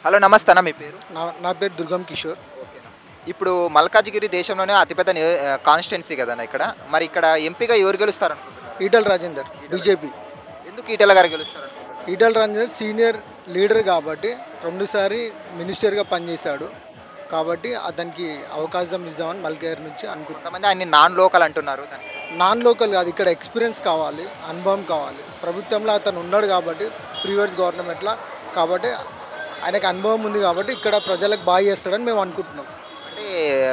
Hello నమస్తే అన్న మీ పేరు? నా పేరు దుర్గం కిషోర్. ఓకేనా. ఇప్పుడు మల్కాజిగిరి దేశంలోనే అతిపెద్ద కాన్స్టిట్యున్సీ కదన్న ఇక్కడ. మరి ఇక్కడ ఎంపీగా ఎవరు గెలుస్తారు అనుకుంటున్నారు? ఈటల రాజేందర్ బీజేపీ. ఎందుకు ఈటెల గారు గెలుస్తారు అనుకుంటున్నారు? ఈటల రాజేందర్ సీనియర్ లీడర్ కాబట్టి రెండుసారి మినిస్టర్గా పనిచేశాడు కాబట్టి అతనికి అవకాశం ఇద్దామని మల్కేర్ నుంచి అనుకుంటున్నాను. కొంతమంది ఆయన నాన్ లోకల్ అంటున్నారు. నాన్ లోకల్ కాదు, ఇక్కడ ఎక్స్పీరియన్స్ కావాలి, అనుభవం కావాలి. ప్రభుత్వంలో అతను ఉన్నాడు కాబట్టి ప్రీవియస్ గవర్నమెంట్లో కాబట్టి ఆయనకు అనుభవం ఉంది కాబట్టి ఇక్కడ ప్రజలకు బాగా చేస్తాడని మేము అనుకుంటున్నాం. అంటే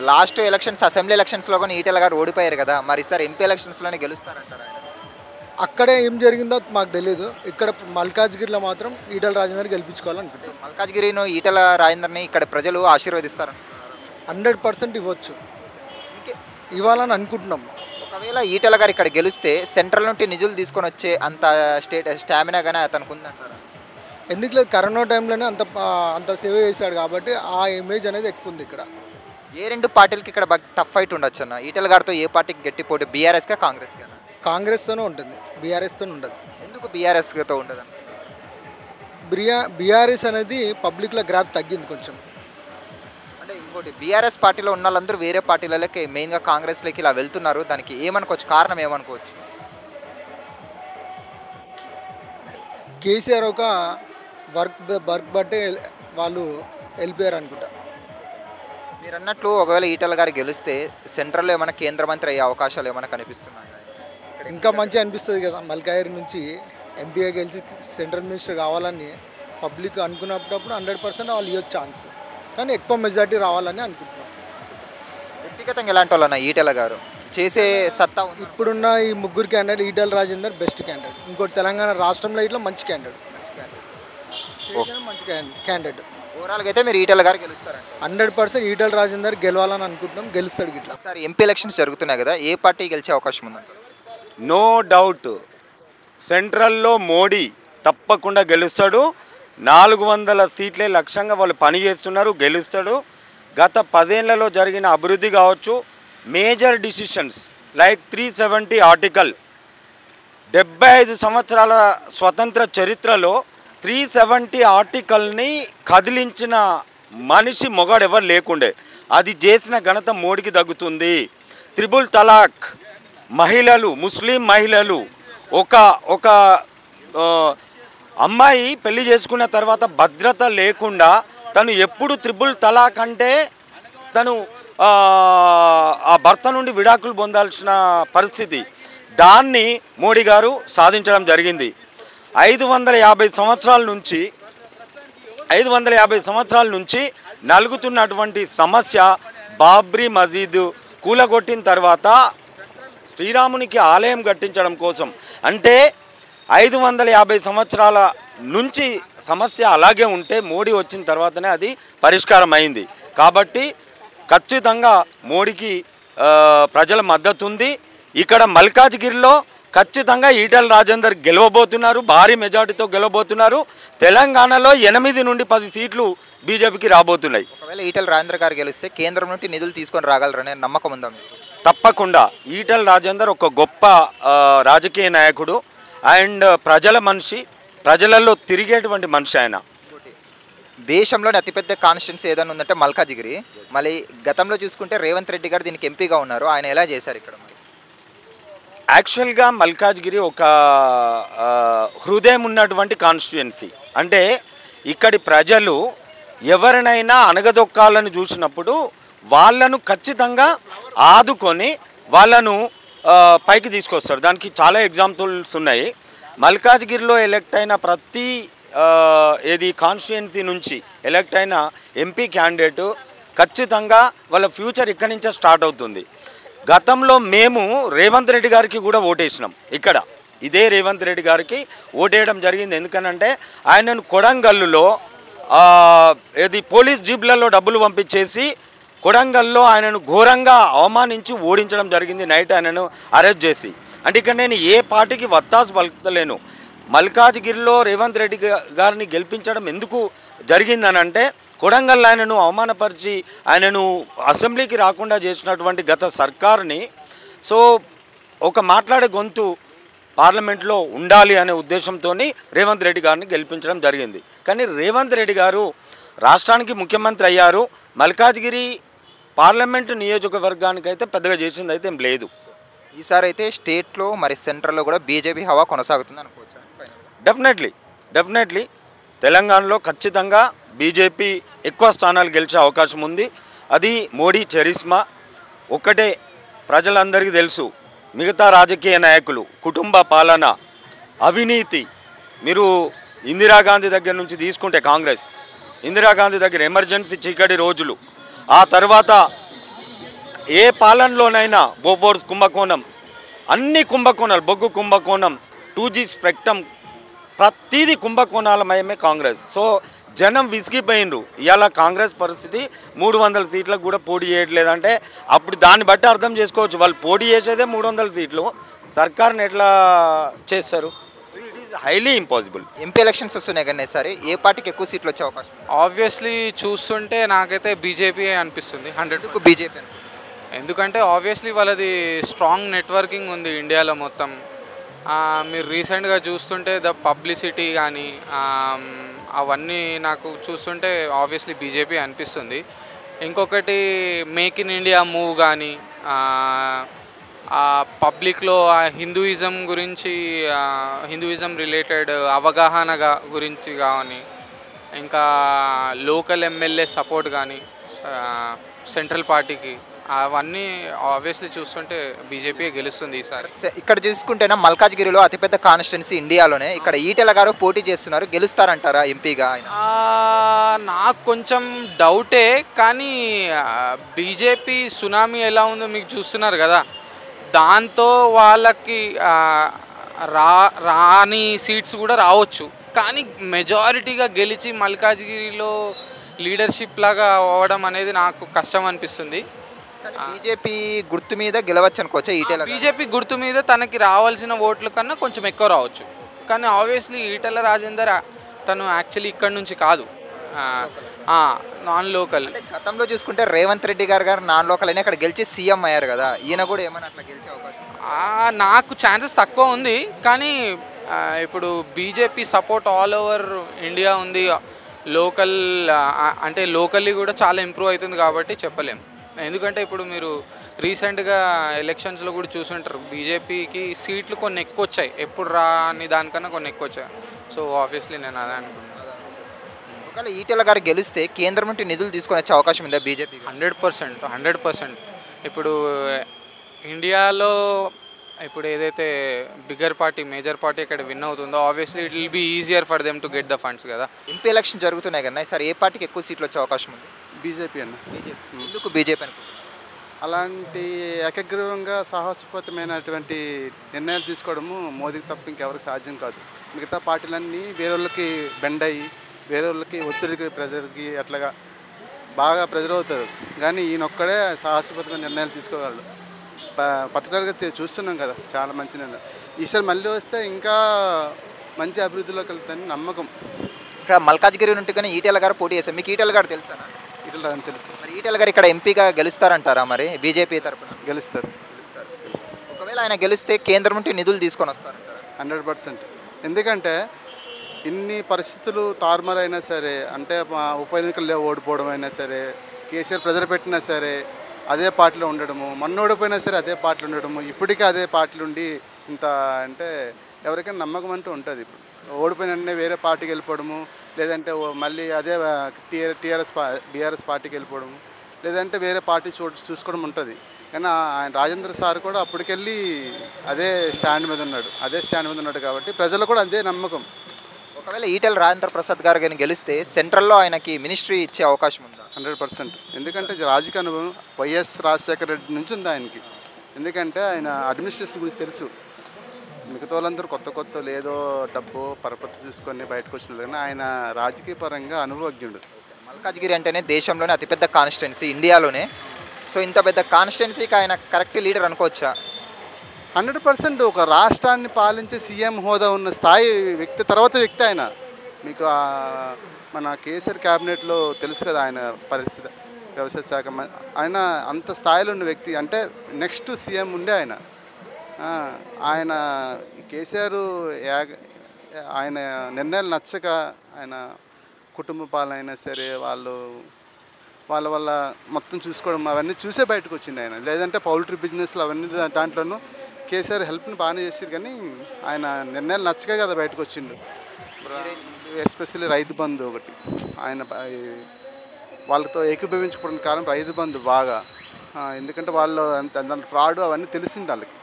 లాస్ట్ ఎలక్షన్స్ అసెంబ్లీ ఎలక్షన్స్లో కూడా ఈటెల గారు ఓడిపోయారు కదా, మరి సార్ ఎంపీ ఎలక్షన్స్లోనే గెలుస్తారంటారు ఆయన? అక్కడే ఏం జరిగిందో మాకు తెలియదు. ఇక్కడ మల్కాజ్గిరిలో మాత్రం ఈటల రాజేందర్ గెలిపించుకోవాలనుకుంటున్నాం. మల్కాజ్గిరిను ఈటెల రాజేందర్ని ఇక్కడ ప్రజలు ఆశీర్వదిస్తారు 100% ఇవ్వచ్చు, ఇవ్వాలని అనుకుంటున్నాం. ఒకవేళ ఈటెల గారు ఇక్కడ గెలిస్తే సెంట్రల్ నుండి నిధులు తీసుకొని వచ్చే అంత స్టామినా కానీ అతనికి ఉందంటారు? ఎందుకు లేదు, కరోనా టైంలోనే అంత సేవ చేశాడు కాబట్టి ఆ ఇమేజ్ అనేది ఎక్కువ ఉంది ఇక్కడ. ఏ రెండు పార్టీలకి ఇక్కడ టఫ్ ఫైట్ ఉండొచ్చు అన్న? ఈటెల గారితో ఏ పార్టీకి గట్టి పోటీ? బీఆర్ఎస్కా కాంగ్రెస్కా? కాంగ్రెస్తోనే ఉంటుంది, బీఆర్ఎస్తో ఉండదు. ఎందుకు బీఆర్ఎస్తో ఉండదు? బీఆర్ఎస్ అనేది పబ్లిక్లో గ్రాప్ తగ్గింది కొంచెం. అంటే ఇంకోటి బీఆర్ఎస్ పార్టీలో ఉన్న వాళ్ళందరూ వేరే పార్టీలకి మెయిన్గా కాంగ్రెస్లోకి ఇలా వెళ్తున్నారు. దానికి ఏమనుకోవచ్చు, కారణం ఏమనుకోవచ్చు? కేసీఆర్ ఒక వర్క్ బట్టే వాళ్ళు వెళ్ళిపోయారు అనుకుంటా. మీరు అన్నట్లు ఒకవేళ ఈటెల గారు గెలిస్తే సెంట్రల్లో ఏమైనా కేంద్ర మంత్రి అయ్యే అవకాశాలు ఏమైనా కనిపిస్తున్నాయి? ఇంకా మంచిగా అనిపిస్తుంది కదా, మల్కాయర్ నుంచి ఎంపీగా గెలిచి సెంట్రల్ మినిస్టర్ కావాలని పబ్లిక్ అనుకున్నప్పుడు 100% వాళ్ళు ఇవ్వచ్చు ఛాన్స్, కానీ ఎక్కువ మెజార్టీ రావాలని అనుకుంటున్నాం. వ్యక్తిగతంగా ఎలాంటి వాళ్ళన్న ఈటెల గారు చేసే సత్తా? ఇప్పుడున్న ఈ ముగ్గురు candidate Etela Rajender best candidate. ఇంకోటి తెలంగాణ రాష్ట్రంలో ఇట్లా మంచి క్యాండిడేట్, మంచి క్యాండిడేట్. ఓవరాల్గా అయితే మీరు ఈటెల గారు గెలుస్తారంట? 100% ఈటల రాజేందర్ గెలవాలని అనుకుంటున్నాం, గెలుస్తాడు ఇట్లా. సార్ ఎంపీ ఎలక్షన్స్ జరుగుతున్నాయి కదా, ఏ పార్టీ గెలిచే అవకాశం ఉందంట? నో డౌట్ సెంట్రల్లో మోడీ తప్పకుండా గెలుస్తాడు. 400 సీట్లే లక్ష్యంగా వాళ్ళు పనిచేస్తున్నారు, గెలుస్తాడు. గత 10 ఏళ్లలో జరిగిన అభివృద్ధి కావచ్చు, మేజర్ డిసిషన్స్ లైక్ 370 ఆర్టికల్, 75 సంవత్సరాల స్వతంత్ర చరిత్రలో 370 ఆర్టికల్ని కదిలించిన మనిషి మొగాడెవరు లేకుండే. అది చేసిన ఘనత మోడీకి దక్కుతుంది. త్రిబుల్ తలాక్, మహిళలు, ముస్లిం మహిళలు, ఒక అమ్మాయి పెళ్లి చేసుకున్న తర్వాత భద్రత లేకుండా తను ఎప్పుడు త్రిబుల్ తలాక్ అంటే తను ఆ భర్త నుండి విడాకులు పొందాల్సిన పరిస్థితి, దాన్ని మోడీ గారు సాధించడం జరిగింది. 550 సంవత్సరాల నుంచి నలుగుతున్నటువంటి సమస్య బాబ్రీ మసీదు కూలగొట్టిన తర్వాత శ్రీరామునికి ఆలయం కట్టించడం కోసం, అంటే 550 సంవత్సరాల నుంచి సమస్య అలాగే ఉంటే మోడీ వచ్చిన తర్వాతనే అది పరిష్కారం అయింది. కాబట్టి ఖచ్చితంగా మోడీకి ప్రజల మద్దతు ఉంది. ఇక్కడ మల్కాజ్గిరిలో ఖచ్చితంగా ఈటల రాజేందర్ గెలవబోతున్నారు, భారీ మెజార్టీతో గెలవబోతున్నారు. తెలంగాణలో 8 నుండి 10 సీట్లు బీజేపీకి రాబోతున్నాయి. ఒకవేళ ఈటల రాజేందర్ గారు గెలిస్తే కేంద్రం నుండి నిధులు తీసుకొని రాగలరనే నమ్మకం ఉందా మీకు? తప్పకుండా. ఈటల రాజేందర్ ఒక గొప్ప రాజకీయ నాయకుడు అండ్ ప్రజల మనిషి, ప్రజలలో తిరిగేటువంటి మనిషి ఆయన. దేశంలోని అతిపెద్ద కాన్స్టిట్యున్సీ ఏదైనా ఉందంటే మల్కాజిగిరి. మళ్ళీ గతంలో చూసుకుంటే రేవంత్ రెడ్డి గారు దీనికి ఎంపీగా ఉన్నారు, ఆయన ఎలా చేశారు ఇక్కడ? యాక్చువల్గా మల్కాజ్గిరి ఒక హృదయం ఉన్నటువంటి కాన్స్టిట్యుయెన్సీ. అంటే ఇక్కడి ప్రజలు ఎవరినైనా అణగదొక్కాలని చూసినప్పుడు వాళ్ళను ఖచ్చితంగా ఆదుకొని వాళ్ళను పైకి తీసుకొస్తారు. దానికి చాలా ఎగ్జాంపుల్స్ ఉన్నాయి. మల్కాజ్గిరిలో ఎలక్ట్ అయిన ప్రతి కాన్స్టిట్యుయెన్సీ నుంచి ఎలక్ట్ అయిన ఎంపీ క్యాండిడేటు ఖచ్చితంగా వాళ్ళ ఫ్యూచర్ ఇక్కడి నుంచే స్టార్ట్ అవుతుంది. గతంలో మేము రేవంత్ రెడ్డి గారికి కూడా ఓటేసినాం. ఇక్కడ ఇదే రేవంత్ రెడ్డి గారికి ఓటేయడం జరిగింది. ఎందుకనంటే ఆయనను కొడంగల్లులో పోలీస్ జీప్లలో డబ్బులు పంపించేసి కొడంగల్లో ఆయనను ఘోరంగా అవమానించి ఓడించడం జరిగింది, నైట్ ఆయనను అరెస్ట్ చేసి. అంటే ఇక్కడ నేను ఏ పార్టీకి వత్తాసు పలుకుతలేను. మల్కాజ్గిరిలో రేవంత్ రెడ్డి గారిని గెలిపించడం ఎందుకు జరిగిందనంటే కొడంగల్ ఆయనను అవమానపరిచి ఆయనను అసెంబ్లీకి రాకుండా చేసినటువంటి గత సర్కార్ని, సో ఒక మాట్లాడే గొంతు పార్లమెంట్లో ఉండాలి అనే ఉద్దేశంతో రేవంత్ రెడ్డి గారిని గెలిపించడం జరిగింది. కానీ రేవంత్ రెడ్డి గారు రాష్ట్రానికి ముఖ్యమంత్రి అయ్యారు. మల్కాజ్గిరి పార్లమెంటు నియోజకవర్గానికి అయితే పెద్దగా చేసింది అయితే ఏం లేదు. ఈసారి అయితే స్టేట్లో మరి సెంట్రల్లో కూడా బీజేపీ హవా కొనసాగుతుంది అనుకోవచ్చు. డెఫినెట్లీ తెలంగాణలో ఖచ్చితంగా బీజేపీ ఎక్కువ స్థానాలు గెలిచే అవకాశం ఉంది. అది మోడీ చరిస్మా ఒక్కటే ప్రజలందరికీ తెలుసు. మిగతా రాజకీయ నాయకులు కుటుంబ పాలన, అవినీతి, మీరు ఇందిరాగాంధీ దగ్గర నుంచి తీసుకుంటే కాంగ్రెస్, ఇందిరాగాంధీ దగ్గర ఎమర్జెన్సీ చీకటి రోజులు, ఆ తర్వాత ఏ పాలనలోనైనా బోఫోర్స్ కుంభకోణం, అన్ని కుంభకోణాలు, బొగ్గు కుంభకోణం, 2G స్పెక్ట్రమ్, ప్రతిదీ కుంభకోణాలమయమే కాంగ్రెస్. సో జనం విసిగిపోయినరు. ఇవాళ కాంగ్రెస్ పరిస్థితి 300 సీట్లకు కూడా పోటీ చేయట్లేదంటే అప్పుడు దాన్ని బట్టి అర్థం చేసుకోవచ్చు. వాళ్ళు పోటీ చేసేదే 300 సీట్లు, సర్కార్ని ఎట్లా చేస్తారు? It is highly impossible. MP elections వస్తున్నాయి కానీ సరే ఏ పార్టీకి ఎక్కువ సీట్లు వచ్చే అవకాశం? ఆబ్వియస్లీ చూస్తుంటే నాకైతే బీజేపీ అనిపిస్తుంది 100%. బీజేపీ ఎందుకంటే ఆబ్వియస్లీ వాళ్ళది స్ట్రాంగ్ నెట్వర్కింగ్ ఉంది ఇండియాలో మొత్తం. మీరు రీసెంట్గా చూస్తుంటే ద పబ్లిసిటీ కానీ అవన్నీ నాకు చూస్తుంటే ఆబ్వియస్లీ బీజేపీ అనిపిస్తుంది. ఇంకొకటి మేక్ ఇన్ ఇండియా మూవ్ కానీ, పబ్లిక్లో హిందూయిజం గురించి, హిందూయిజం రిలేటెడ్ అవగాహన గురించి కానీ, ఇంకా లోకల్ ఎమ్మెల్యే సపోర్ట్ కానీ సెంట్రల్ పార్టీకి, అవన్నీ ఆబ్వియస్లీ చూస్తుంటే బీజేపీ గెలుస్తుంది ఈసారి. ఇక్కడ చూసుకుంటేనా మల్కాజ్గిరిలో అతిపెద్ద కాన్స్టిట్యున్సీ ఇండియాలోనే, ఇక్కడ ఈటెల గారు పోటీ చేస్తున్నారు, గెలుస్తారంటారా ఎంపీగా? నాకు కొంచెం డౌటే, కానీ బీజేపీ సునామీ ఎలా ఉందో మీకు చూస్తున్నారు కదా, దాంతో వాళ్ళకి రాని సీట్స్ కూడా రావచ్చు. కానీ మెజారిటీగా గెలిచి మల్కాజ్గిరిలో లీడర్షిప్ లాగా అవ్వడం అనేది నాకు కష్టం అనిపిస్తుంది. బీజేపీ గుర్తు మీద గెలవచ్చు అనుకోవచ్చా ఈటెల? బీజేపీ గుర్తు మీద తనకి రావాల్సిన ఓట్ల కన్నా కొంచెం ఎక్కువ రావచ్చు. కానీ ఆబ్వియస్లీ ఈటెల రాజేందర్ తను యాక్చువల్లీ ఇక్కడ నుంచి కాదు, నాన్ లోకల్. గతంలో చూసుకుంటే రేవంత్ రెడ్డి గారు నాన్ లోకల్ అయినా ఇక్కడ గెలిచి సీఎం అయ్యారు కదా, ఈయన కూడా ఏమైనా అట్లా గెలిచే అవకాశం? నాకు ఛాన్సెస్ తక్కువ ఉంది, కానీ ఇప్పుడు BJP support all over India ఉంది. లోకల్ అంటే లోకల్లీ కూడా చాలా ఇంప్రూవ్ అవుతుంది కాబట్టి చెప్పలేం. ఎందుకంటే ఇప్పుడు మీరు రీసెంట్గా ఎలక్షన్స్లో కూడా చూసుంటారు, బీజేపీకి సీట్లు కొన్ని ఎక్కువ వచ్చాయి, ఎప్పుడు రాని దానికన్నా కొన్ని ఎక్కువ వచ్చాయి. సో ఆబ్వియస్లీ నేను అదే అనుకున్నాను. ఒకవేళ ఈటెల గారు గెలిస్తే కేంద్రం నుండి నిధులు తీసుకొని వచ్చే అవకాశం ఉందా బీజేపీ? 100%. ఇప్పుడు ఇండియాలో ఇప్పుడు ఏదైతే బిగ్గర్ పార్టీ, మేజర్ పార్టీ ఇక్కడ విన్ అవుతుందో obviously it will be easier for them to get the funds కదా. ఎంపీ ఎలక్షన్ జరుగుతున్నాయి కదా సార్, ఏ పార్టీకి ఎక్కువ సీట్లు వచ్చే అవకాశం ఉంది? బీజేపీ అన్న. ఎందుకు బీజేపీ అనుకుంటున్నారు? అలాంటి ఏకగ్రీవంగా సాహసోపేతమైనటువంటి నిర్ణయాలు తీసుకోవడము మోదీకి తప్ప ఇంకెవరికి సాధ్యం కాదు. మిగతా పార్టీలన్నీ వేరే వాళ్ళకి బెండ్ అయ్యి, వేరే వాళ్ళకి ఒత్తిడికి, ప్రెజర్కి అట్లాగా బాగా ప్రెజర్ అవుతారు. కానీ ఈయనొక్కడే సాహసోపేతమైన నిర్ణయాలు తీసుకోగలడు. పర్టికులర్గా చూస్తున్నాం కదా, చాలా మంచి నిర్ణయం. ఈసారి మళ్ళీ వస్తే ఇంకా మంచి అభివృద్ధిలోకి వెళ్తుందని నమ్మకం. ఇక్కడ మల్కాజ్గిరి నుండి కానీ ఈటెల గారు పోటీ చేశారు, మీకు ఈటెల గారు తెలుసా? ఈటెల గారు తెలుసు. మరి ఈటెల గారు ఇక్కడ ఎంపీగా గెలుస్తారంటారా మరి బీజేపీ తరఫున? గెలుస్తారు. ఒకవేళ ఆయన గెలిస్తే కేంద్రం నుండి నిధులు తీసుకొని వస్తారంటారా? 100%. ఎందుకంటే ఇన్ని పరిస్థితులు తారుమారైనా సరే, అంటే ఉప ఎన్నికల్లో ఓడిపోవడం అయినా సరే, కేసీఆర్ ప్రెజర్ పెట్టినా సరే అదే పార్టీలో ఉండడము, మొన్న ఓడిపోయినా సరే అదే పార్టీలో ఉండడము, ఇప్పటికీ అదే పార్టీలో ఉండి ఇంత అంటే ఎవరికైనా నమ్మకం అంటూ ఉంటుంది. ఇప్పుడు ఓడిపోయిన వెంటనే వేరే పార్టీకి వెళ్ళిపోవడము, లేదంటే మళ్ళీ అదే బీఆర్ఎస్ పార్టీకి వెళ్ళిపోవడము, లేదంటే వేరే పార్టీ చూసుకోవడం ఉంటుంది. కానీ ఆయన రాజేంద్ర సార్ కూడా అప్పటికెళ్ళి అదే స్టాండ్ మీద ఉన్నాడు కాబట్టి ప్రజలు కూడా అదే నమ్మకం. ఒకవేళ ఈటెల రాజేంద్ర ప్రసాద్ గారు కానీ గెలిస్తే సెంట్రల్లో ఆయనకి మినిస్ట్రీ ఇచ్చే అవకాశం ఉందా? 100%. ఎందుకంటే రాజకీయ అనుభవం వైఎస్ రాజశేఖర రెడ్డి నుంచి ఉంది ఆయనకి. ఎందుకంటే ఆయన అడ్మినిస్ట్రేషన్ గురించి తెలుసు. మిగతా వాళ్ళందరూ కొత్త లేదో డబ్బు పరపతి చూసుకొని బయటకు వచ్చిన, కానీ ఆయన రాజకీయ పరంగా అనుభవజ్ఞుడు. మల్కాజ్గిరి అంటేనే దేశంలోనే అతిపెద్ద కాన్స్టిట్యున్సీ ఇండియాలోనే. సో ఇంత పెద్ద కాన్స్టిట్యున్సీకి ఆయన కరెక్ట్ లీడర్ అనుకోవచ్చా? 100%. ఒక రాష్ట్రాన్ని పాలించే సీఎం హోదా ఉన్న స్థాయి వ్యక్తి, తర్వాత వ్యక్తి ఆయన. మీకు మన కేసీఆర్ క్యాబినెట్లో తెలుసు కదా ఆయన పరిస్థితి, వ్యవసాయ శాఖ ఆయన అంత స్థాయిలో ఉన్న వ్యక్తి. అంటే నెక్స్ట్ సీఎం ఉండే ఆయన కేసీఆర్ ఆయన నిర్ణయాలు నచ్చక ఆయన కుటుంబ పాలన అయినా సరే వాళ్ళ వల్ల మొత్తం చూసుకోవడం అవన్నీ చూసే బయటకు వచ్చింది ఆయన. లేదంటే పౌల్ట్రీ బిజినెస్లు అవన్నీ దాంట్లోనూ కేసీఆర్ హెల్ప్ని బాగానే చేసారు, కానీ ఆయన నిర్ణయాలు నచ్చకే కదా బయటకు వచ్చిండు. ఎస్పెషల్లీ రైతు బంధు ఒకటి ఆయన వాళ్ళతో ఏకీభవించుకోవడానికి కారణం రైతు బంధు బాగా. ఎందుకంటే వాళ్ళు దాంట్లో ఫ్రాడ్ అవన్నీ తెలిసింది వాళ్ళకి.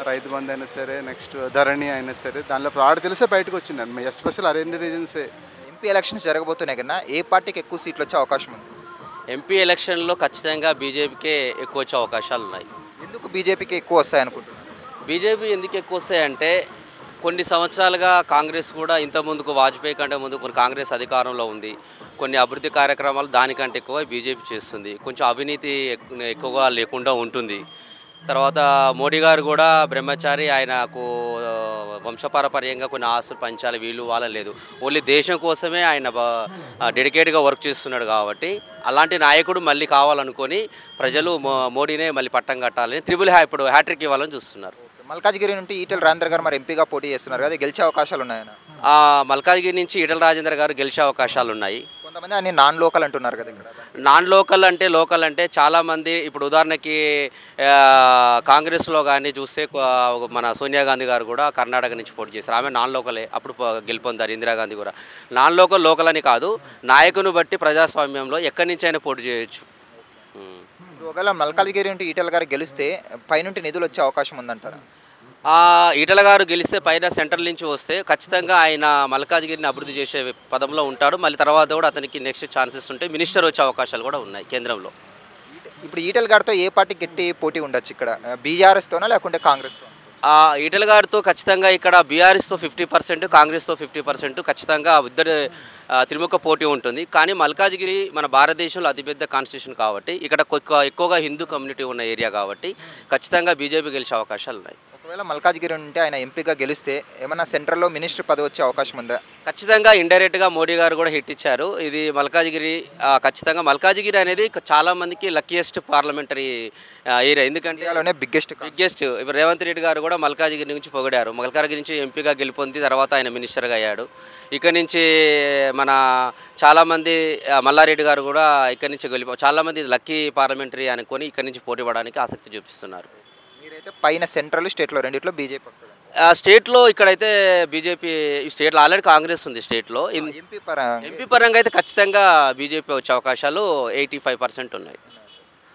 రైతు బంధు అయినా సరే, నెక్స్ట్ ధరణి అయినా సరే, దానిలో ఫ్రాడ్ తెలిసే బయటకు వచ్చింది. ఎస్పెషల్ ఆ రెండు రీజన్సే. ఎంపీ ఎలక్షన్స్ జరగబోతున్నాయి కన్నా ఏ పార్టీకి ఎక్కువ సీట్లు వచ్చే అవకాశం ఉంది? ఎంపీ ఎలక్షన్లో ఖచ్చితంగా బీజేపీకే ఎక్కువ వచ్చే అవకాశాలు ఉన్నాయి. ఎందుకు బీజేపీకి ఎక్కువ వస్తాయి అనుకుంటున్నారు? బీజేపీ ఎందుకు ఎక్కువ వస్తాయంటే కొన్ని సంవత్సరాలుగా కాంగ్రెస్ కూడా ఇంతకుముందుకు వాజ్పేయి కంటే ముందు కొన్ని కాంగ్రెస్ అధికారంలో ఉంది. కొన్ని అభివృద్ధి కార్యక్రమాలు దానికంటే ఎక్కువ బీజేపీ చేస్తుంది. కొంచెం అవినీతి ఎక్కువగా లేకుండా ఉంటుంది. తర్వాత మోడీ గారు కూడా బ్రహ్మచారి, ఆయనకు వంశపారపర్యంగా కొన్ని ఆస్తులు పంచాలి వీళ్ళు వాళ్ళని లేదు, ఓన్లీ దేశం కోసమే ఆయన డెడికేట్గా వర్క్ చేస్తున్నాడు. కాబట్టి అలాంటి నాయకుడు మళ్ళీ కావాలనుకొని ప్రజలు మోడీనే మళ్ళీ పట్టం కట్టాలని ఇప్పుడు హ్యాట్రిక్ ఇవ్వాలని చూస్తున్నారు. మల్కాజ్గిరి నుండి ఈటెల రాజేందర్ గారు మరి ఎంపీగా పోటీ చేస్తున్నారు కదా, గెలిచే అవకాశాలు ఉన్నాయన్న? మల్కాజ్గిరి నుంచి ఈటెల రాజేందర్ గారు గెలిచే అవకాశాలు ఉన్నాయి. కొంతమంది అన్ని నాన్ లోకల్ అంటున్నారు కదా. ఇక్కడ నాన్ లోకల్ అంటే చాలామంది ఇప్పుడు ఉదాహరణకి కాంగ్రెస్లో కానీ చూస్తే మన సోనియా గాంధీ గారు కూడా కర్ణాటక నుంచి పోటీ చేశారు. ఆమె నాన్ లోకలే, అప్పుడు గెలుపొందారు. ఇందిరాగాంధీ కూడా నాన్ లోకల్ అని కాదు, నాయకుని బట్టి ప్రజాస్వామ్యంలో ఎక్కడి నుంచి అయినా పోటీ చేయొచ్చు. ఒకవేళ మల్కాజ్గిరి నుండి ఈటెల గారు గెలిస్తే పైనుండి నిధులు వచ్చే అవకాశం ఉందంటారా? ఈటల గారు గెలిస్తే పైన సెంట్రల్ నుంచి వస్తే ఖచ్చితంగా ఆయన మల్కాజ్గిరిని అభివృద్ధి చేసే పదంలో ఉంటాడు. మళ్ళీ తర్వాత కూడా అతనికి నెక్స్ట్ ఛాన్సెస్ ఉంటాయి, మినిస్టర్ వచ్చే అవకాశాలు కూడా ఉన్నాయి కేంద్రంలో. ఇప్పుడు ఈటెల గారితో ఏ పార్టీ గట్టి పోటీ ఉండొచ్చు ఇక్కడ? బీఆర్ఎస్తోనా లేకుంటే కాంగ్రెస్తో? ఈటల గారితో ఖచ్చితంగా ఇక్కడ బీఆర్ఎస్తో 50%, కాంగ్రెస్తో 50% ఖచ్చితంగా ఇద్దరు త్రిముఖ పోటీ ఉంటుంది. కానీ మల్కాజ్గిరి మన భారతదేశంలో అతిపెద్ద కాన్స్టిట్యూషన్ కాబట్టి ఇక్కడ ఎక్కువగా హిందూ కమ్యూనిటీ ఉన్న ఏరియా కాబట్టి ఖచ్చితంగా బీజేపీ గెలిచే అవకాశాలు ఉన్నాయి. ఒకవేళ మల్కాజ్గిరి ఉంటే ఆయన ఎంపీగా గెలిస్తే ఏమన్నా సెంట్రల్లో మినిస్టర్ పదవి వచ్చే అవకాశం ఉందా? ఖచ్చితంగా ఇండైరెక్ట్గా మోడీ గారు కూడా హిట్ ఇచ్చారు. ఇది మల్కాజ్గిరి ఖచ్చితంగా మల్కాజ్గిరి అనేది చాలామందికి లక్కీయెస్ట్ పార్లమెంటరీ ఏరియా. ఎందుకంటే బిగ్గెస్ట్ ఇప్పుడు రేవంత్ రెడ్డి గారు కూడా మల్కాజ్గిరి నుంచి పొగిడారు. మల్కాజ్గిరి నుంచి ఎంపీగా గెలుపొంది తర్వాత ఆయన మినిస్టర్గా అయ్యాడు. ఇక్కడ నుంచి మన చాలామంది మల్లారెడ్డి గారు కూడా ఇక్కడ నుంచి చాలామంది లక్కీ పార్లమెంటరీ అనుకొని ఇక్కడ నుంచి పోటీ పడడానికి ఆసక్తి చూపిస్తున్నారు. మీరైతే పైన సెంట్రల్ స్టేట్లో రెండిట్లో బీజేపీ వస్తుంది. స్టేట్లో ఇక్కడైతే బీజేపీ, స్టేట్లో ఆల్రెడీ కాంగ్రెస్ ఉంది. స్టేట్లో ఎంపీ పరంగా అయితే ఖచ్చితంగా బీజేపీ వచ్చే అవకాశాలు 85% ఉన్నాయి.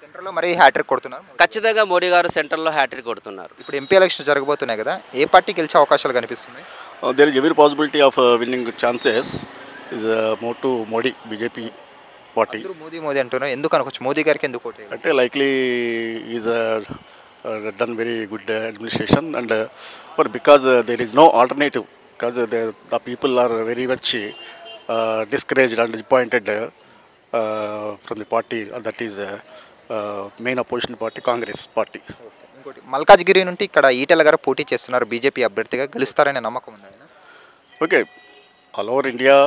సెంట్రల్లో మరి హ్యాట్రిక్ కొడుతున్నారు ఖచ్చితంగా. మోడీ గారు సెంట్రల్లో హ్యాట్రిక్ కొడుతున్నారు. ఇప్పుడు ఎంపీ ఎలక్షన్ జరగబోతున్నాయి కదా, ఏ పార్టీ గెలిచే అవకాశాలు కనిపిస్తున్నాయి? There is every possibility of winning chances is more to Modi BJP party. Modi అంటున్నారు, ఎందుకు అనుకోవచ్చు? మోదీ గారికి ఎందుకు ఓటు? అంటే likely is done very good administration and but because there is no alternative, because the people are very much discouraged and disappointed from the party that is main opposition party, Congress party. ఇంకోటి మల్కాజ్గిరి నుండి ఇక్కడ ఈటెల గారు పోటీ చేస్తున్నారు, BJP అభ్యర్థిగా గెలుస్తారనే నమ్మకం ఉంది ఆయన? Okay, all over India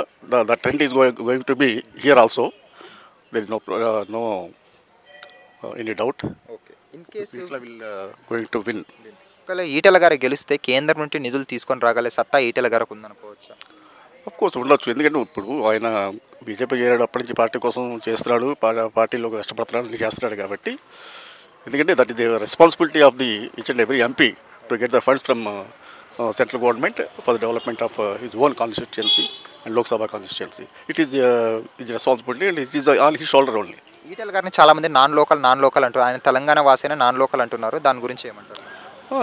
the trend is going to be here also. There is no any doubt. Okay. In case people will going to win. ఒకవేళ ఈటెల గారు గెలిస్తే కేంద్రం నుండి నిధులు తీసుకొని రాగలే సత్తా ఈటెల గారికి ఉందనుకోవచ్చా? ఆఫ్ కోర్స్ ఉండొచ్చు. ఎందుకంటే ఇప్పుడు ఆయన బీజేపీ చేరేటప్పటి నుంచి పార్టీ కోసం చేస్తున్నాడు, పార్టీలో కష్టపడుతున్నాడు, చేస్తున్నాడు కాబట్టి. ఎందుకంటే that is the responsibility of the each and every MP to get the funds from central government for the development of his own constituency and Lok Sabha constituency. It is his responsibility and it is on his shoulder only. Etela గారిని చాలామంది non local అంటారు, ఆయన Telangana వాసైనా non local అంటున్నారు, దాని గురించి ఏమంటారు?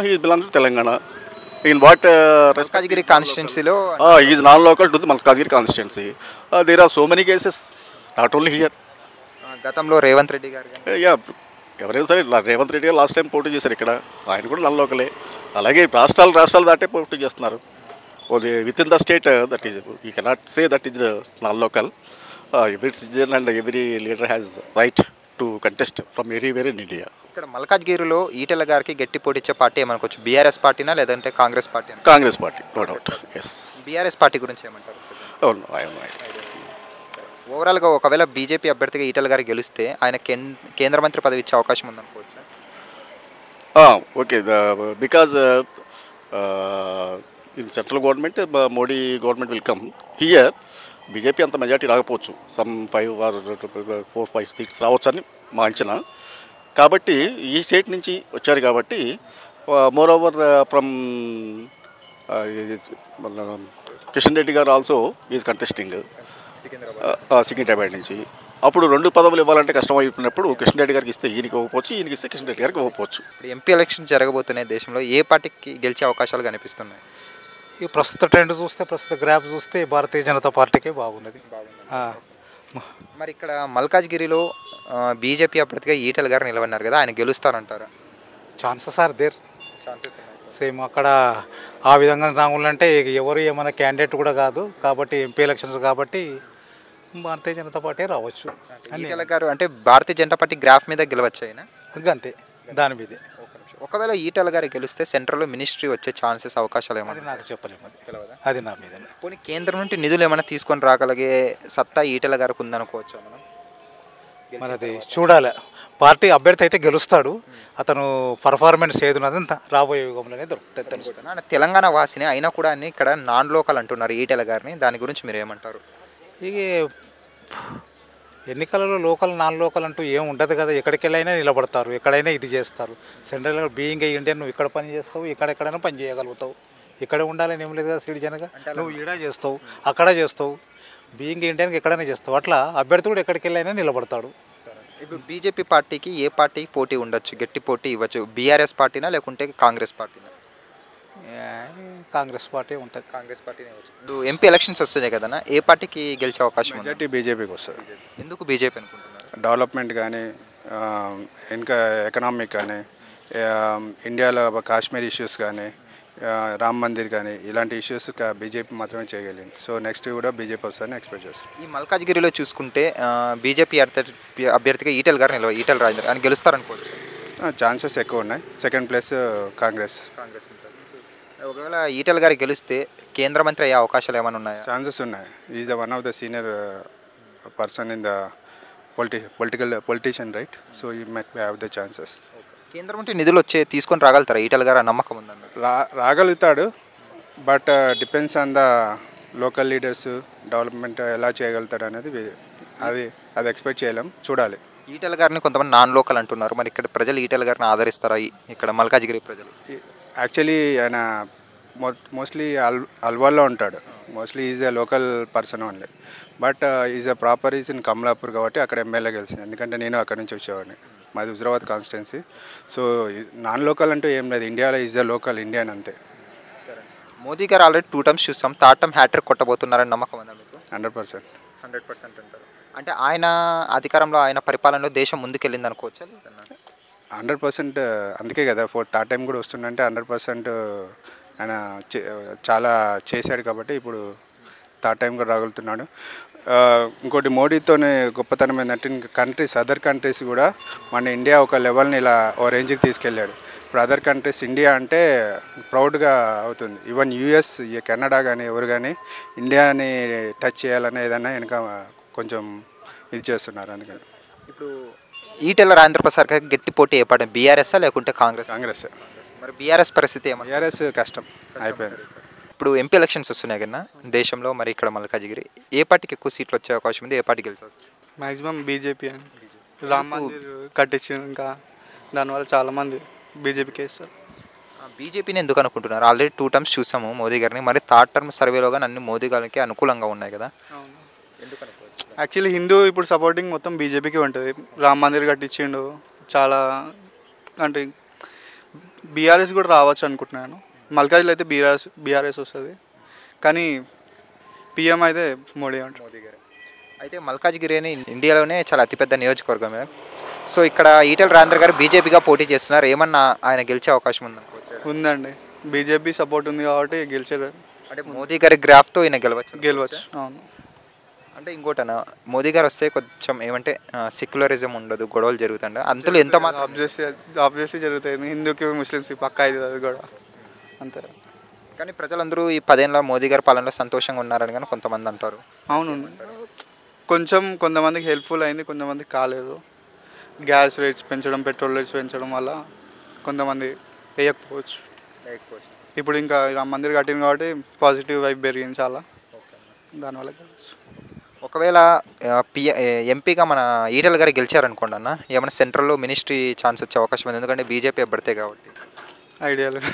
He belongs to Telangana. In what Malkajgiri constituency lo he is non-local to the Malkajgiri constituency. There are so many cases, not only here. గతంలో రేవంత్ రెడ్డి గారు ఎవరైనా సరే రేవంత్ రెడ్డి గారు లాస్ట్ టైం పోటీ చేశారు ఇక్కడ, ఆయన కూడా నాన్ లోకలే. అలాగే రాష్ట్రాలు దాటే పోటీ చేస్తున్నారు. With in the state that is you cannot say that is non local. Every citizen and every leader has right to contest from anywhere in India. ఇక్కడ మల్కాజ్గిరిలో ఈటెల గారికి గట్టి పోటీ ఇచ్చే పార్టీ ఏమనుకోవచ్చు? బీఆర్ఎస్ పార్టీనా లేదంటే Congress party? Congress party, no doubt. Yes. BRS party గురించి ఏమంటారు? ఓవరాల్గా ఒకవేళ బీజేపీ అభ్యర్థిగా ఈటెల గారికి గెలిస్తే ఆయన కేంద్ర మంత్రి పదవి ఇచ్చే అవకాశం ఉందనుకోవచ్చు? Okay, because in central government, Modi government will come here. BJP అంత మెజార్టీ రాకపోవచ్చు, సమ్ 5 or 4-5 సీట్స్ రావచ్చు అని మా అంచనా. కాబట్టి ఈ స్టేట్ నుంచి వచ్చారు కాబట్టి more over from Kishan Reddy గారు ఆల్సో ఈజ్ కంటెస్టింగ్ సికింద్రాబాద్ నుంచి. అప్పుడు 2 పదవులు ఇవ్వాలంటే కష్టం అయిపోయినప్పుడు కిషన్ రెడ్డి గారికి ఇస్తే ఈయనకి ఇవ్వకపోవచ్చు, ఈయనకి ఇస్తే కిషన్ రెడ్డి గారికి ఇవ్వకపోవచ్చు. ఇప్పుడు ఎంపీ ఎలక్షన్ జరగబోతున్నాయి దేశంలో, ఏ పార్టీకి గెలిచే అవకాశాలు కనిపిస్తున్నాయి? ఈ ప్రస్తుత ట్రెండ్ చూస్తే, ప్రస్తుత గ్రాఫ్ చూస్తే భారతీయ జనతా పార్టీకే బాగున్నది. మరి ఇక్కడ మల్కాజ్గిరిలో బీజేపీ అభ్యర్థిగా ఈటెల గారు నిలవన్నారు కదా, ఆయన గెలుస్తారంటారా? Chances are there. సేమ్ అక్కడ ఆ విధంగా రావాలంటే ఎవరు ఏమైనా క్యాండిడేట్ కూడా కాదు కాబట్టి ఎంపీ ఎలక్షన్స్ కాబట్టి భారతీయ జనతా పార్టీ రావచ్చు. ఈటెల గారు అంటే భారతీయ జనతా పార్టీ గ్రాఫ్ మీద గెలవచ్చు అయినా అంతే, దాని మీదే. ఒకవేళ ఈటెల గారు గెలిస్తే సెంట్రల్లో మినిస్ట్రీ వచ్చే ఛాన్సెస్ అవకాశాలు అది ఏమన్నా? నాకు చెప్పలేము, అది నా మీద. పోనీ కేంద్రం నుండి నిధులు ఏమైనా తీసుకొని రాగలిగే సత్తా ఈటెల గారికి ఉందనుకోవచ్చా మనం? మరి అది చూడాలి. పార్టీ అభ్యర్థి అయితే గెలుస్తాడు, అతను పర్ఫార్మెన్స్ ఏదున్నదంతా రాబోయే యుగంలోనే దొరుకుతుంది, తెలుస్తుంది. ఆయన తెలంగాణ వాసిని అయినా కూడా అన్ని ఇక్కడ నాన్ లోకల్ అంటున్నారు ఈటెల గారిని, దాని గురించి మీరు ఏమంటారు? ఇక ఎన్నికలలో లోకల్ నాన్ లోకల్ అంటూ ఏం ఉండదు కదా, ఎక్కడికెళ్ళైనా నిలబడతారు, ఎక్కడైనా ఇది చేస్తారు. సెంట్రల్ బీయింగ్ ఇండియన్ నువ్వు ఇక్కడ పని చేస్తావు, ఎక్కడెక్కడైనా పని చేయగలుగుతావు, ఇక్కడ ఉండాలని ఏం లేదు కదా సిటిజన్గా. నువ్వు ఈడ చేస్తావు, అక్కడ చేస్తావు, బీయింగ్ ఇండియన్కి ఎక్కడైనా చేస్తావు. అట్లా అభ్యర్థి కూడా ఎక్కడికి వెళ్ళైనా నిలబడతాడు. ఇప్పుడు బీజేపీ పార్టీకి ఏ పార్టీకి పోటీ ఉండొచ్చు, గట్టి పోటీ ఇవ్వచ్చు? బీఆర్ఎస్ పార్టీనా లేకుంటే కాంగ్రెస్ పార్టీనా? కాంగ్రెస్ పార్టీ ఉంటుంది. కాంగ్రెస్ పార్టీనే ఇవ్వచ్చు. ఇప్పుడు ఎంపీ ఎలక్షన్స్ వస్తున్నాయి కదా, ఏ పార్టీకి గెలిచే అవకాశం ఉంది? మెజార్టీ బీజేపీకి వస్తుంది. ఎందుకు బీజేపీ అనుకుంటున్నారు? డెవలప్మెంట్ కానీ ఇంకా ఎకనామిక్ కానీ, ఇండియాలో కాశ్మీర్ ఇష్యూస్ కానీ, రామ్ మందిర్ కానీ, ఇలాంటి ఇష్యూస్ బీజేపీ మాత్రమే చేయగలిగింది. సో నెక్స్ట్ కూడా బీజేపీ వస్తుందని ఎక్స్పెక్ట్ చేస్తాం. ఈ మల్కాజ్గిరిలో చూసుకుంటే బీజేపీ అభ్యర్థిగా ఈటెల గారు ఈటెల రాజేందర్ ఆయన గెలుస్తారనుకోవచ్చు. ఛాన్సెస్ ఎక్కువ ఉన్నాయి. Second place Congress. ఒకవేళ ఈటెల గారు గెలిస్తే కేంద్ర మంత్రి అయ్యే అవకాశాలు ఏమైనా ఉన్నాయా? ఛాన్సెస్ ఉన్నాయి. Is the one of the senior person in the politician right. So you might have the chances. కేంద్రం నుండి నిధులు తీసుకొని రాగలుగుతారా ఈటెల గారు? నమ్మకం ఉందండి. రాగలుగుతాడు, but depends on the local leaders development ఎలా చేయగలుగుతాడు అనేది అది ఎక్స్పెక్ట్ చేయలేం, చూడాలి. ఈటెల గారిని కొంతమంది నాన్ లోకల్ అంటున్నారు, మరి ఇక్కడ ప్రజలు ఈటెల గారిని ఆదరిస్తారా? ఇక్కడ మల్కాజ్గిరి ప్రజలు యాక్చువల్లీ ఆయన మోస్ట్లీ అల్వాల్లో ఉంటాడు. Mostly is a local person only, but is a proper is in Kamalapur కాబట్టి అక్కడ ఎమ్మెల్యే గెలిచింది. ఎందుకంటే నేను అక్కడి నుంచి వచ్చేవాడిని, మాది Huzurabad constituency. So non local అంటూ ఏం లేదు, ఇండియాలో ఈజ్ ద లోకల్ ఇండియన్ అంతే. మోదీ గారు ఆల్రెడీ 2 టైమ్స్ చూసాం, 3rd టైం హ్యాట్రిక్ కొట్టబోతున్నారని నమ్మకం ఉందా మీకు? 100%. 100% అంటారు. అంటే ఆయన అధికారంలో, ఆయన పరిపాలనలో దేశం ముందుకెళ్ళింది అనుకోవచ్చా? 100%. అందుకే కదా 3rd టైం కూడా వస్తుందంటే 100% ఆయన చాలా చేశాడు కాబట్టి ఇప్పుడు 3rd టైం కూడా రాగలుగుతున్నాడు. ఇంకోటి మోడీతోనే గొప్పతనం ఏంటంటే కంట్రీస్, అదర్ కంట్రీస్ కూడా మన ఇండియా ఒక లెవెల్ని ఇలా ఓ రేంజ్కి తీసుకెళ్ళాడు. ఇప్పుడు అదర్ కంట్రీస్ ఇండియా అంటే ప్రౌడ్గా అవుతుంది. ఈవెన్ యూఎస్, కెనడా కానీ ఎవరు కానీ ఇండియాని టచ్ చేయాలని ఏదైనా వెనక కొంచెం ఇది చేస్తున్నారు. అందుకని ఇప్పుడు ఈటెల రాజేంద్ర ప్రసాద్ గారికి గట్టి పోటీ ఏ పార్టీ? బీఆర్ఎస్ లేకుంటే కాంగ్రెస్? కాంగ్రెస్. మరి బీఆర్ఎస్ పరిస్థితి ఏమన్నా? బీఆర్ఎస్ కష్టం అయిపోయింది. ఇప్పుడు ఎంపీ ఎలక్షన్స్ వస్తున్నాయి కదా దేశంలో, మరి ఇక్కడ మల్కాజ్గిరి ఏ పార్టీకి ఎక్కువ సీట్లు వచ్చే అవకాశం ఉంది? ఏ పార్టీ గెలిచారు? మ్యాక్సిమం బీజేపీ అని. రామ్ మందిర్ కట్టించారు, ఇంకా దానివల్ల చాలామంది బీజేపీకి వేస్తారు. బీజేపీని ఎందుకు అనుకుంటున్నారు? ఆల్రెడీ 2 టైమ్స్ చూసాము మోదీ గారిని, మరి 3rd టర్మ్ సర్వేలో కానీ అన్ని మోదీ గారికి అనుకూలంగా ఉన్నాయి కదా, ఎందుకు అనుకోవచ్చు? యాక్చువల్లీ హిందూ ఇప్పుడు సపోర్టింగ్ మొత్తం బీజేపీకి ఉంటుంది. రామ్ మందిర్ కట్టించిండు చాలా, అంటే బీఆర్ఎస్ కూడా రావచ్చు అనుకుంటున్నాను. మల్కాజ్లో అయితే బీఆర్ఎస్ వస్తుంది, కానీ పిఎం అయితే మోడీ అంటారు. మోదీ గారు అయితే మల్కాజ్గిరి అని ఇండియాలోనే చాలా అతిపెద్ద నియోజకవర్గం. సో ఇక్కడ ఈటెల రాజేందర్ గారు బీజేపీగా పోటీ చేస్తున్నారు, ఏమన్నా ఆయన గెలిచే అవకాశం ఉందనుకోవచ్చు? ఉందండి, బీజేపీ సపోర్ట్ ఉంది కాబట్టి గెలిచారు. అంటే మోదీ గారి గ్రాఫ్తో ఈయన గెలవచ్చు. అవును. అంటే ఇంకోటనా, మోదీ గారు వస్తే కొంచెం ఏమంటే సెక్యులరిజం ఉండదు, గొడవలు జరుగుతుండే అంతలో ఎంత మాత్రం ఆబ్వియస్లీ జరుగుతాయి. హిందూకి ముస్లిమ్స్కి పక్కా ఇది అది కూడా అంతే. కానీ ప్రజలందరూ ఈ 10 ఏళ్ళ మోదీ గారి పాలనలో సంతోషంగా ఉన్నారని కానీ కొంతమంది అంటారు. అవును, కొంచెం కొంతమందికి హెల్ప్ఫుల్ అయింది, కొంతమందికి కాలేదు. గ్యాస్ రేట్స్ పెంచడం, పెట్రోల్ రేట్స్ పెంచడం వల్ల కొంతమంది వేయకపోవచ్చు. ఇప్పుడు ఇంకా రామ మందిర్ కట్టింది కాబట్టి పాజిటివ్ వైబ్ పెరిగింది చాలా, దానివల్ల ఒకవేళ ఎంపీగా మన ఈటెల గారు గెలిచారనుకోండి అన్న, ఏమైనా సెంట్రల్లో మినిస్ట్రీ ఛాన్స్ వచ్చే అవకాశం ఉంది, ఎందుకంటే బీజేపీ అభ్యర్థే కాబట్టి. ఐడియా లేదు.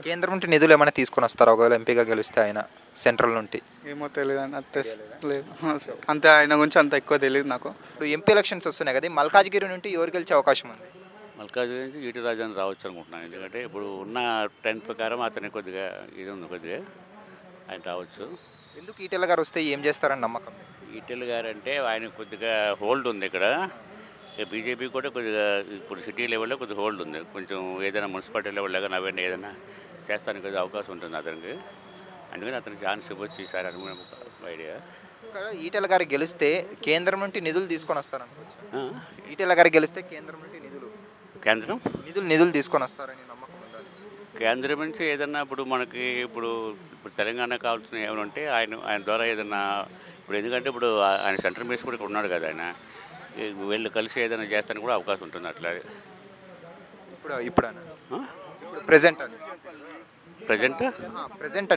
కేంద్రం నుండి నిధులు ఏమైనా తీసుకొని వస్తారా ఒకవేళ ఎంపీగా గెలిస్తే ఆయన సెంట్రల్ నుండి? ఏమో తెలియదు అండి, అంతే లేదు. అంతే, ఆయన గురించి అంత ఎక్కువ తెలియదు నాకు. ఇప్పుడు ఎంపీ ఎలక్షన్స్ వస్తున్నాయి కదా, మల్కాజ్గిరి నుండి ఎవరు గెలిచే అవకాశం ఉంది? మల్కాజ్గిరి నుంచి ఈటీ రాజాని రావచ్చు అనుకుంటున్నాను. ఎందుకంటే ఇప్పుడు ఉన్న ట్రెండ్ ప్రకారం అతనికి కొద్దిగా ఇది ఉంది, కొద్దిగా ఆయన రావచ్చు. ఎందుకు ఈటెల గారు వస్తే ఏం చేస్తారని నమ్మకం? ఈటెల గారు అంటే ఆయన కొద్దిగా హోల్డ్ ఉంది ఇక్కడ. బీజేపీ కూడా కొద్దిగా ఇప్పుడు సిటీ లెవెల్లో కొద్దిగా హోల్డ్ ఉంది. కొంచెం ఏదైనా మున్సిపాలిటీ లెవెల్లో కానీ అవన్నీ ఏదైనా చేస్తానికి కొద్దిగా అవకాశం ఉంటుంది అతనికి. అందుకని అతనికి ఛాన్స్ ఇవ్వచ్చు ఈసారి అనుకునే ఐడియా. ఈటెల గారు గెలిస్తే కేంద్రం నుండి నిధులు తీసుకొని వస్తారనుకోవచ్చు. ఈటెల గారు గెలిస్తే కేంద్రం నుండి నిధులు తీసుకొని వస్తారని నమ్మకం ఉండాలి. కేంద్రం నుంచి ఏదన్నా ఇప్పుడు మనకి ఇప్పుడు తెలంగాణ కావాల్సిన ఏమైనా ఉంటే ఆయన ద్వారా ఏదన్నా ఇప్పుడు, ఎందుకంటే ఇప్పుడు ఆయన సెంట్రల్ మినిస్టర్ కూడా ఇక్కడ ఉన్నాడు కదా, ఆయన వీళ్ళు కలిసి ఏదైనా చేస్తానికి కూడా అవకాశం ఉంటుంది అట్లా. ఇప్పుడు ప్రెజెంట్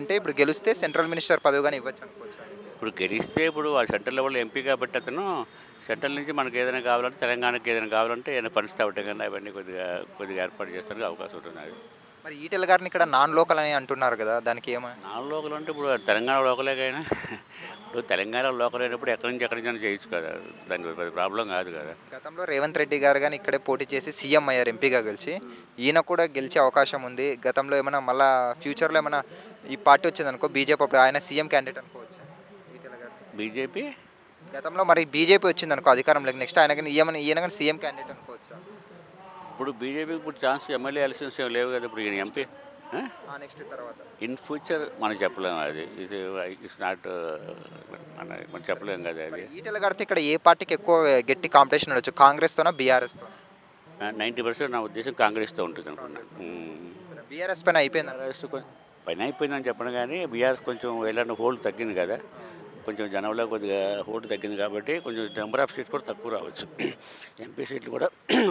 అంటే ఇప్పుడు గెలిస్తే సెంట్రల్ మినిస్టర్ పదవి కానీ ఇవ్వచ్చు అనుకోవచ్చు. ఇప్పుడు గెలిస్తే ఇప్పుడు ఆ సెంట్రల్ లెవెల్లో ఎంపీ కాబట్టి అతను సెంట్రల్ నుంచి మనకి ఏదైనా కావాలంటే, తెలంగాణకి ఏదైనా కావాలంటే ఏదైనా ఫండ్స్ తవ్వటం కానీ అవన్నీ కొద్దిగా ఏర్పాటు చేస్తానికి అవకాశం ఉంటుంది. మరి ఈటెల గారిని ఇక్కడ నాన్ లోకల్ అని అంటున్నారు కదా, దానికి ఏమో? నాన్ లోకల్ అంటే ఇప్పుడు తెలంగాణ లోకలే కానీ ఇప్పుడు తెలంగాణ లోకల్ అయినప్పుడు ఎక్కడి నుంచి చేయొచ్చు కదా, దానికి ప్రాబ్లం కాదు కదా. గతంలో రేవంత్ రెడ్డి గారు కానీ ఇక్కడే పోటీ చేసి సీఎం అయ్యారు ఎంపీగా గెలిచి. ఈయన కూడా గెలిచే అవకాశం ఉంది. గతంలో ఏమైనా మళ్ళీ ఫ్యూచర్లో ఏమైనా ఈ పార్టీ వచ్చింది అనుకో బీజేపీ, అప్పుడు ఆయన సీఎం క్యాండిడేట్ అనుకోవచ్చు ఈటెల గారు. బీజేపీ గతంలో మరి బీజేపీ వచ్చింది అనుకో అధికారంలోకి, నెక్స్ట్ ఆయన కానీ ఈయన కానీ సీఎం క్యాండిడేట్ అనుకోవచ్చు. ఇప్పుడు బీజేపీకి ఇప్పుడు ఛాన్స్ ఎమ్మెల్యే ఎలక్షన్స్ ఏమి లేవు కదా ఇప్పుడు, ఈయన ఎంపీ నెక్స్ట్ తర్వాత ఇన్ ఫ్యూచర్ మనం చెప్పలేము. అది ఇట్స్ నాట్ మనం చెప్పలేము కదా. అది ఈటెల గారితో ఇక్కడ ఏ పార్టీకి ఎక్కువ గట్టి కాంపిటీషన్ ఉండొచ్చు, కాంగ్రెస్తోనా బీఆర్ఎస్తో? 90% నా ఉద్దేశం కాంగ్రెస్తో ఉంటుంది అనుకున్నా. బీఆర్ఎస్ పైన అయిపోయింది, పైన అయిపోయిందని చెప్పను కానీ బీఆర్ఎస్ కొంచెం ఎలాంటి హోల్డ్ తగ్గింది కదా, కొంచెం జనంలో కొద్దిగా హోల్డ్ తగ్గింది కాబట్టి కొంచెం నెంబర్ ఆఫ్ సీట్స్ కూడా తక్కువ రావచ్చు. ఎంపీ సీట్లు కూడా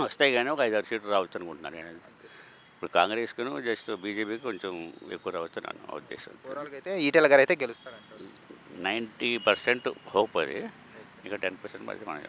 వస్తాయి కానీ ఒక 5-6 సీట్లు రావచ్చు అనుకుంటున్నాను నేను. ఇప్పుడు కాంగ్రెస్కు జస్ట్ బీజేపీకి కొంచెం ఎక్కువ రావచ్చు నా ఉద్దేశం. అయితే ఈటెల గారు అయితే గెలుస్తారంట. 90% హోప్ అది, ఇక 10% మరి మనం